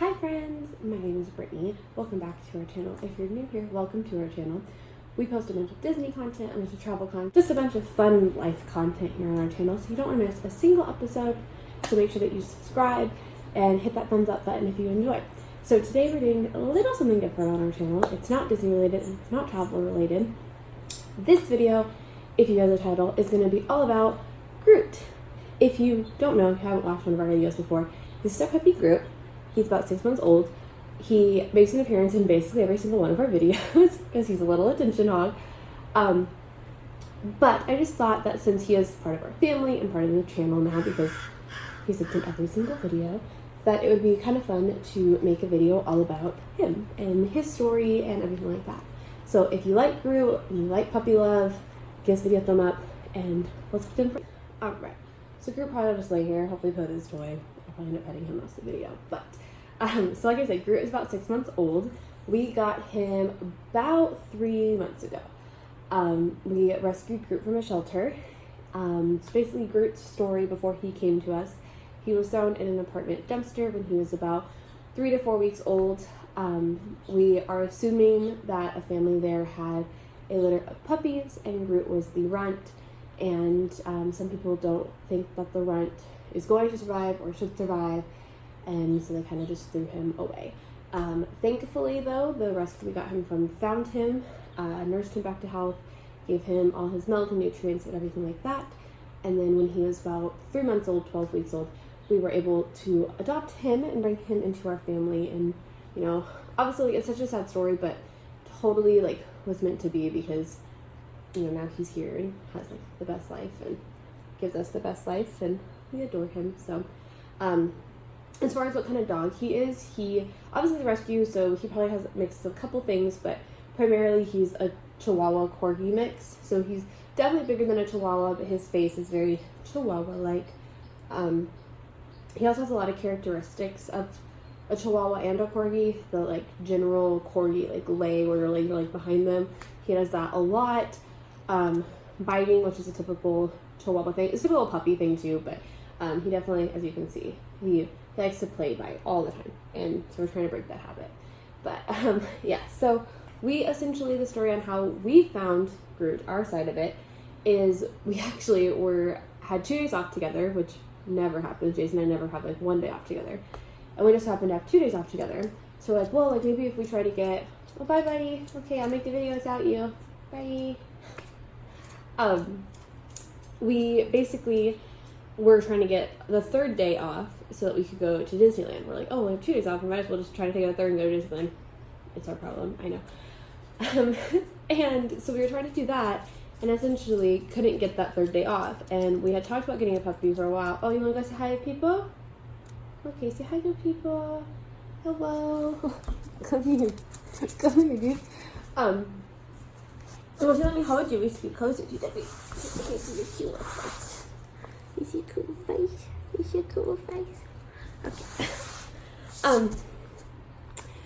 Hi friends, my name is Brittany. Welcome back to our channel. If you're new here, welcome to our channel. We post a bunch of Disney content, a bunch of travel content, just a bunch of fun life content here on our channel, so you don't want to miss a single episode. So make sure that you subscribe and hit that thumbs up button if you enjoy. So today we're doing a little something different on our channel. It's not Disney related and it's not travel related. This video, if you know the title, is going to be all about Groot. If you don't know, if you haven't watched one of our videos before, this is our puppy Groot. He's about 6 months old. He makes an appearance in basically every single one of our videos because he's a little attention hog. But I just thought that since he is part of our family and part of the channel now because he's in every single video, that it would be kind of fun to make a video all about him and his story and everything like that. So if you like Groot and you like puppy love, give this video a thumb up and let's get in. Alright, so Groot probably will just lay here, hopefully play with his toy. I'll probably end up petting him most of the video, but so like I said, Groot is about 6 months old. We got him about 3 months ago. We rescued Groot from a shelter. It's basically Groot's story before he came to us. He was thrown in an apartment dumpster when he was about 3 to 4 weeks old. We are assuming that a family there had a litter of puppies and Groot was the runt. And some people don't think that the runt is going to survive or should survive. And so they kind of just threw him away. Thankfully, though, the rescue we got him from found him, nursed him back to health, gave him all his milk and nutrients and everything like that. And then when he was about 3 months old, 12 weeks old, we were able to adopt him and bring him into our family. And, you know, obviously it's such a sad story, but totally, like, was meant to be because, you know, now he's here and has, like, the best life and gives us the best life, and we adore him. So, as far as what kind of dog he is, he obviously is a rescue, so he probably has a mix of a couple things, but primarily he's a Chihuahua Corgi mix. So he's definitely bigger than a Chihuahua, but his face is very Chihuahua-like. He also has a lot of characteristics of a Chihuahua and a Corgi. The like general Corgi like lay where your legs are like behind them. He does that a lot. Biting, which is a typical Chihuahua thing. It's a typical puppy thing too, but he definitely, as you can see, he likes to play by all the time, and so we're trying to break that habit. But yeah, so we essentially, the story on how we found Groot, our side of it, is we actually had 2 days off together, which never happens. Jason and I never have like 1 day off together, and we just happened to have 2 days off together. So we're like, well, like maybe if we try to get, oh bye buddy, okay, I'll make the video without you, bye. We basically were trying to get the 3rd day off so that we could go to Disneyland. We're like, oh, we have 2 days off, we might as well just try to take a 3rd and go to Disneyland. It's our problem, I know. And so we were trying to do that, and essentially couldn't get that 3rd day off. And we had talked about getting a puppy for a while. Oh, you want to go say hi to people? Okay, say hi to people. Hello. Come here. Come here, dude. Well, if you let me hold you, we should be closer to Debbie. Okay, so you're cute little face. Is your cool face? Is your cool face? Okay.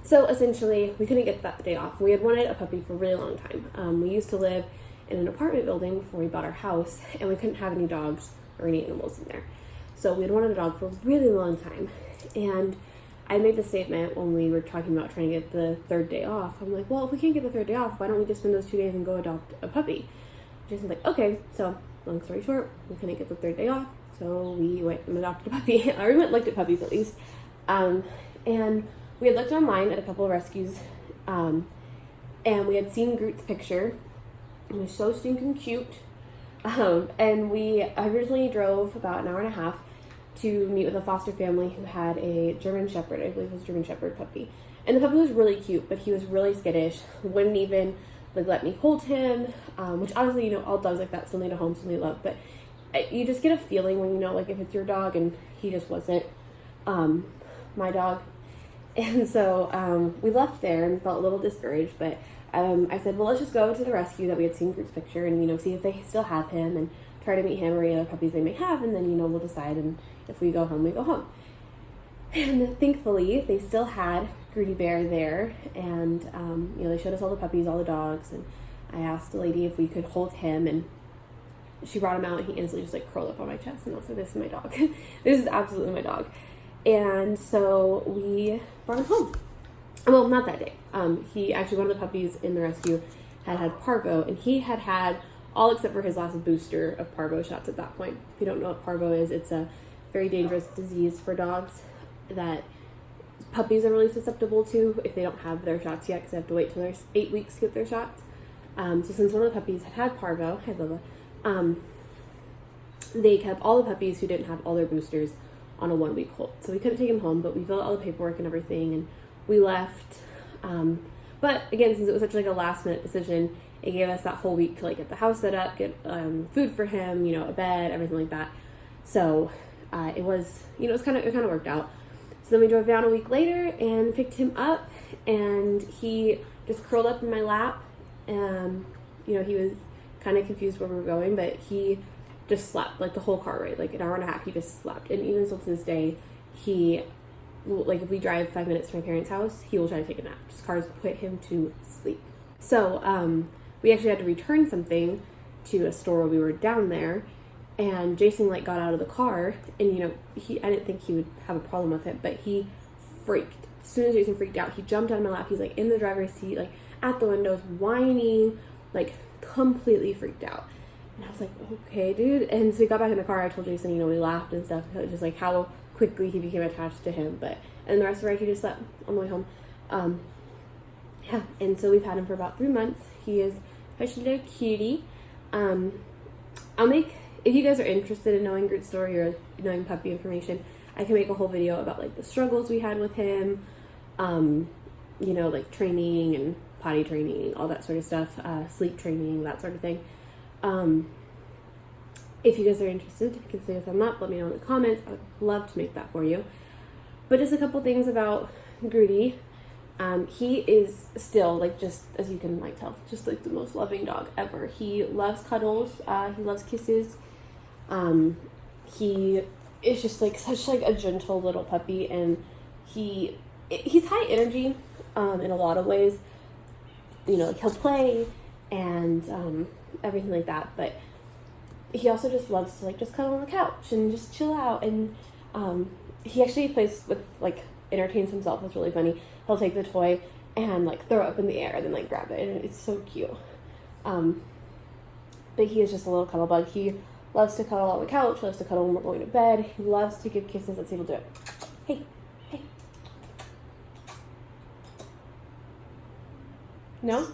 So essentially, we couldn't get that day off. We had wanted a puppy for a really long time. We used to live in an apartment building before we bought our house, and we couldn't have any dogs or any animals in there. So we had wanted a dog for a really long time. And I made the statement when we were talking about trying to get the 3rd day off. I'm like, well, if we can't get the 3rd day off, why don't we just spend those 2 days and go adopt a puppy? Jason's like, okay. So long story short, we couldn't get the 3rd day off, so we went and adopted a puppy. Or we went and looked at puppies at least. And we had looked online at a couple of rescues, and we had seen Groot's picture. It was so stinking cute. And we originally drove about an hour and a half to meet with a foster family who had a German Shepherd, I believe it was a German Shepherd puppy. And the puppy was really cute, but he was really skittish, wouldn't even like let me hold him, which honestly, you know, all dogs like that still need a home, still need love, but you just get a feeling when you know, like if it's your dog, and he just wasn't my dog. And so we left there and felt a little discouraged, but I said, well, let's just go to the rescue that we had seen Groot's picture and, you know, see if they still have him and try to meet him or any other puppies they may have, and then, you know, we'll decide, and if we go home, we go home. And thankfully, they still had Groody Bear there, and, you know, they showed us all the puppies, all the dogs, and I asked the lady if we could hold him, and she brought him out, and he instantly just, like, curled up on my chest, and I was like, this is my dog. This is absolutely my dog. And so we brought him home. Well, not that day. He actually, one of the puppies in the rescue had parvo, and he had all except for his last booster of parvo shots at that point. If you don't know what parvo is, it's a very dangerous disease for dogs that puppies are really susceptible to if they don't have their shots yet, because they have to wait till they're 8 weeks to get their shots. So since one of the puppies had parvo, they kept all the puppies who didn't have all their boosters on a 1 week hold. So we couldn't take him home, but we filled out all the paperwork and everything, and we left. But again, since it was such like a last minute decision, it gave us that whole week to like get the house set up, get food for him, you know, a bed, everything like that. So it was, you know, it kind of worked out. So then we drove down a week later and picked him up, and he just curled up in my lap. You know, he was kind of confused where we were going, but he just slept like the whole car ride, like an hour and a half. He just slept, and even still to this day, he will, like if we drive 5 minutes to my parents' house, he will try to take a nap. Just cars put him to sleep. So we actually had to return something to a store while we were down there, and Jason like got out of the car, and you know, I didn't think he would have a problem with it, but he freaked. As soon as Jason freaked out, he jumped out of my lap. He's like in the driver's seat, like at the windows, whining, like completely freaked out. And I was like, okay, dude. And so we got back in the car. I told Jason, you know, we laughed and stuff. It was just like how quickly he became attached to him. And the rest of the ride, he just slept on the way home. Yeah. And so we've had him for about 3 months. He is such a little cutie. If you guys are interested in knowing Groot's story or knowing puppy information, I can make a whole video about like the struggles we had with him, you know, like training and potty training, all that sort of stuff, sleep training, that sort of thing. If you guys are interested, you can say a thumb up, let me know in the comments. I would love to make that for you. But just a couple things about Grooty. He is still, like, just as you can like tell, just like the most loving dog ever. He loves cuddles, he loves kisses. He is just like such like a gentle little puppy, and he's high energy in a lot of ways. You know, like he'll play and everything like that, but he also just loves to like just cuddle on the couch and just chill out. And he actually plays with, like, entertains himself. It's really funny. He'll take the toy and like throw it up in the air and then like grab it, and it's so cute. But he is just a little cuddle bug. He loves to cuddle on the couch, loves to cuddle when we're going to bed. He loves to give kisses. Let's see, we'll do it. Hey, hey. No?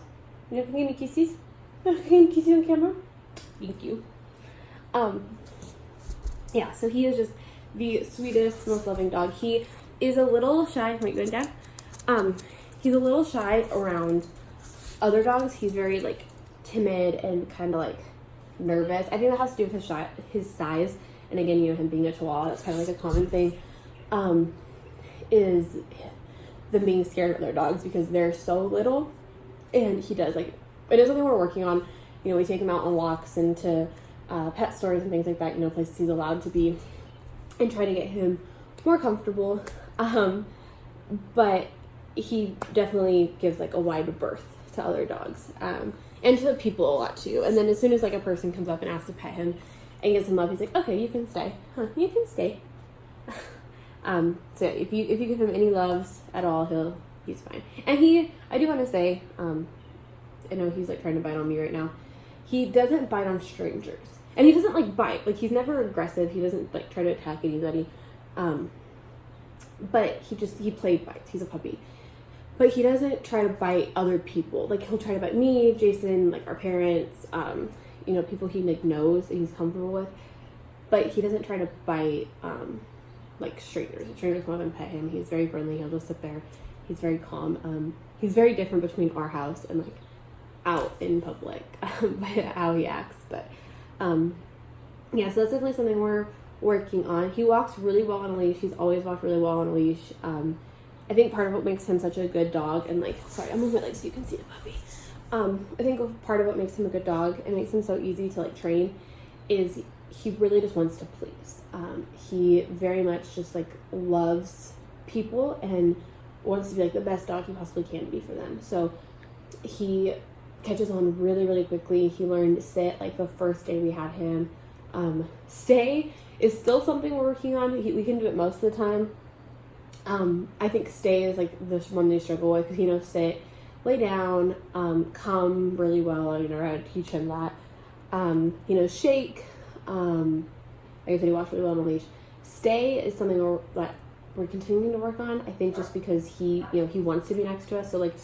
You're not gonna give me kisses? You're not gonna give me kisses on camera? Thank you. Yeah, so he is just the sweetest, most loving dog. He is a little shy. Wait, go down. He's a little shy around other dogs. He's very like timid and kind of like nervous. I think that has to do with his size. And again, you know, him being a chihuahua, that's kind of like a common thing. Is them being scared of other dogs because they're so little. And he does, like, it is something we're working on. You know, we take him out on walks and to pet stores and things like that, you know, places he's allowed to be, and try to get him more comfortable. But he definitely gives like a wide berth to other dogs, and to people a lot too. And then as soon as like a person comes up and asks to pet him and gives him love, he's like, okay, you can stay. You can stay. So if you give him any loves at all, he's fine. And I do want to say, I know he's like trying to bite on me right now. He doesn't bite on strangers, and he doesn't like bite. Like, he's never aggressive. He doesn't like try to attack anybody. But he play bites. He's a puppy, but he doesn't try to bite other people. Like, he'll try to bite me, Jason, like our parents, you know, people he like knows and he's comfortable with. But he doesn't try to bite like strangers. If strangers come up and pet him, he's very friendly. He'll just sit there. He's very calm. He's very different between our house and like out in public, by how he acts. But yeah, so that's definitely something we're working on. He walks really well on a leash. He's always walked really well on a leash. I think part of what makes him such a good dog, and like, sorry, I'm moving my legs so you can see the puppy. I think part of what makes him a good dog and makes him so easy to like train is he really just wants to please. He very much just like loves people and wants to be like the best dog he possibly can be for them. So he catches on really, really quickly. He learned sit like the first day we had him. Stay is still something we're working on. We can do it most of the time. I think stay is like the one they struggle with, because he knows sit, lay down, come really well. I gotta teach him that. He knows shake. Like I said, he walks really well on a leash. Stay is something that we're continuing to work on. I think just because he wants to be next to us. So like,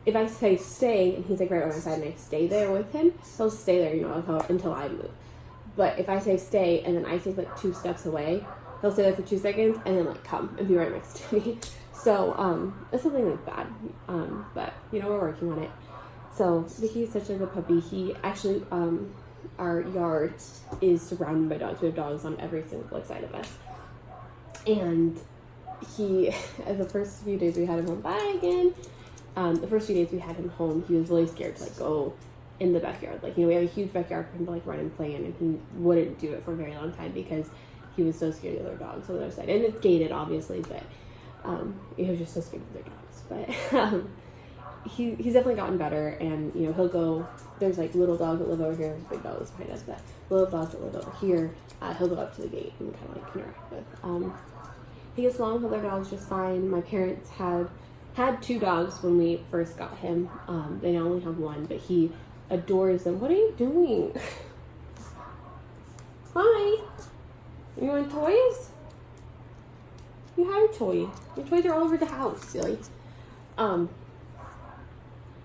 if I say stay and he's like right by my side and I stay there with him, he'll stay there, until I move. But if I say stay and then I take like 2 steps away, he'll stay there for 2 seconds and then like come and be right next to me. So it's something like bad. But we're working on it. So Vicky's such a good puppy. He actually our yard is surrounded by dogs. We have dogs on every single side of us. And he, the first few days we had him home, bye again. The first few days we had him home, he was really scared to like go in the backyard. Like, we have a huge backyard for him to like run and play in, and he wouldn't do it for a very long time because he was so scared of the other dogs on the other side. And it's gated, obviously, but he was just so scared of the dogs. But he's definitely gotten better, and he'll go. There's like little dogs that live over here, big dogs behind us, but little dogs that live over here, he'll go up to the gate and kind of like interact with. He gets along with other dogs just fine. My parents had 2 dogs when we first got him. They now only have 1, but he adores them. What are you doing? Hi. You want toys? You have a toy. Your toys are all over the house, silly. Oh,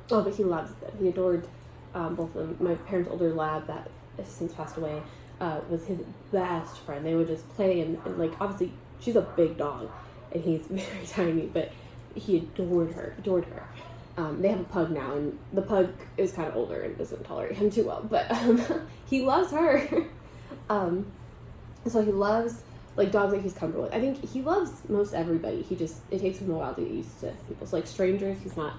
but he loves them. He adored both of them. My parents' older lab that has since passed away was his best friend. They would just play and like, obviously she's a big dog and he's very tiny, but he adored her. They have a pug now, and the pug is kind of older and doesn't tolerate him too well, but he loves her. So he loves like dogs that he's comfortable with. I think he loves most everybody. It takes him a while to get used to people. So like strangers, he's not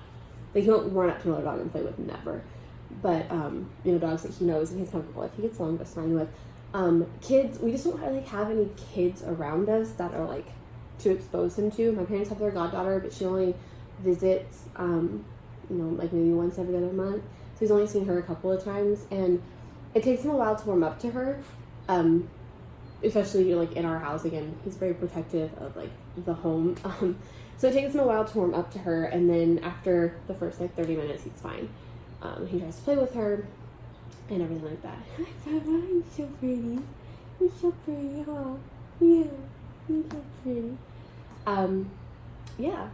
like, he won't run up to another dog and play with, never. But dogs that he knows and he's comfortable with, he gets along just fine with. Kids, we just don't really have any kids around us that are like to expose him to. My parents have their goddaughter, but she only visits like maybe once every other month, so he's only seen her a couple of times, and it takes him a while to warm up to her, especially like in our house. Again, he's very protective of like the home, so it takes him a while to warm up to her, and then after the first like 30 minutes he's fine. He tries to play with her and everything like that. Hi Baba, you're so pretty. You're so pretty, huh? Yeah, you're so pretty. Yeah.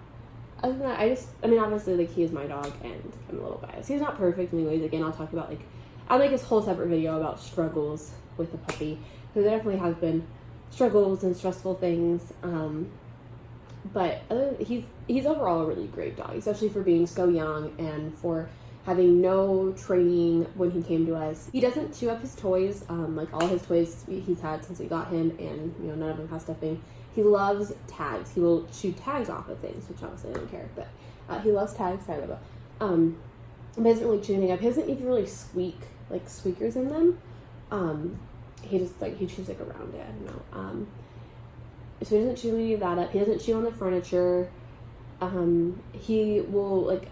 Other than that, obviously, like, he is my dog, and I'm a little biased. He's not perfect anyways. Again, I'll talk about, like, I'll make this whole separate video about struggles with the puppy, because there definitely has been struggles and stressful things, but he's overall a really great dog, especially for being so young and for having no training when he came to us. He doesn't chew up his toys, like all his toys he's had since we got him, and none of them have stuffing. He loves tags. He will chew tags off of things, which obviously I don't care, but he loves tags. But he doesn't really chew anything up. He doesn't even really squeakers in them. He just he chews like around it. I don't know. So he doesn't chew any of that up. He doesn't chew on the furniture. He will like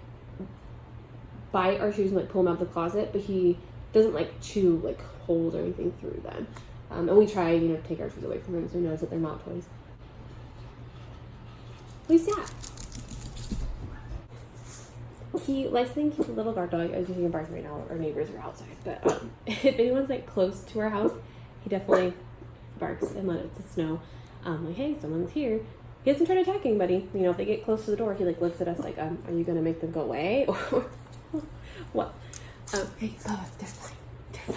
bite our shoes and like pull them out of the closet, but he doesn't like chew like holes or anything through them. And we try, to take our shoes away from him so he knows that they're not toys. Who's that? He likes to think he's a little guard dog. I was using a bark right now. Our neighbors are outside, but if anyone's like close to our house, he definitely barks and lets it snow. Like, hey, someone's here. He doesn't try to attack anybody. If they get close to the door, he like looks at us like, are you gonna make them go away or what? Hey, oh, they're fine. They're fine.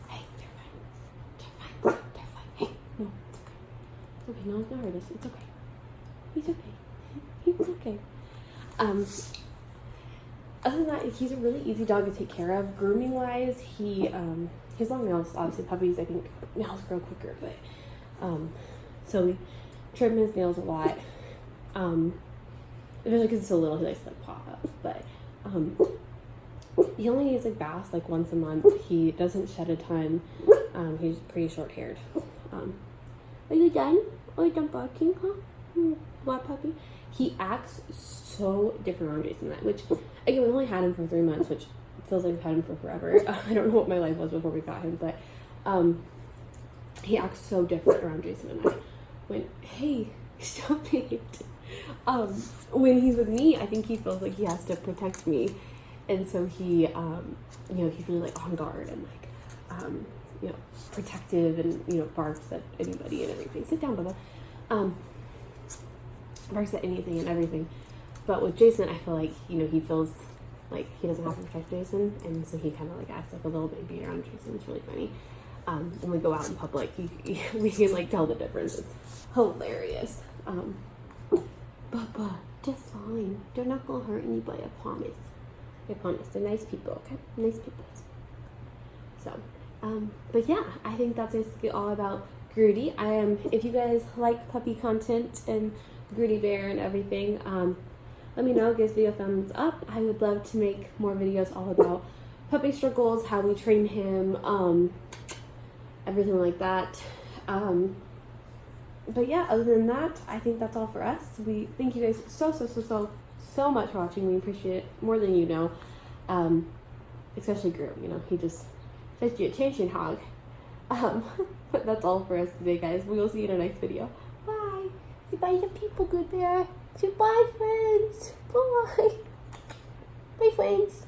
Hey, they're fine. They're fine. Hey, no, it's okay. It's okay. No, it's not hurt us. It's okay. He's okay. He's okay. Other than that, he's a really easy dog to take care of. Grooming wise, his long nails, obviously puppies, I think nails grow quicker, but so we trim his nails a lot. Especially because it's so little, he likes to like paw up, but he only needs like baths like once a month. He doesn't shed a ton. He's pretty short haired. Are you done? Are you done barking, huh? What puppy? He acts so different around Jason, which again, we only had him for 3 months, which feels like we've had him for forever. I don't know what my life was before we got him, but he acts so different around Jason and I. Hey, stop it. When he's with me, I think he feels like he has to protect me, and so he, he's really like on guard and like, protective, and barks at anybody and everything. Sit down, Bubba. Barks at anything and everything. But with Jason, I feel like he feels like he doesn't have to protect Jason, and so he kind of like acts like a little baby around Jason. It's really funny. When we go out in public, we can like tell the difference. It's hilarious. Bubba, just fine. They're not gonna hurt anybody. I promise. I promise. They're nice people. Okay, nice people. So, but yeah, I think that's basically all about Grooty. If you guys like puppy content and Grooty Bear and everything, let me know. Give this video a thumbs up. I would love to make more videos all about puppy struggles, how we train him, everything like that. But yeah, other than that, I think that's all for us. We thank you guys so much for watching. We appreciate it more than you know. Especially Groot, he just takes the attention hog. But that's all for us today, guys. We will see you in our next video. Bye. Say bye to people, Good Bear. Say bye, friends. Bye. Bye, friends.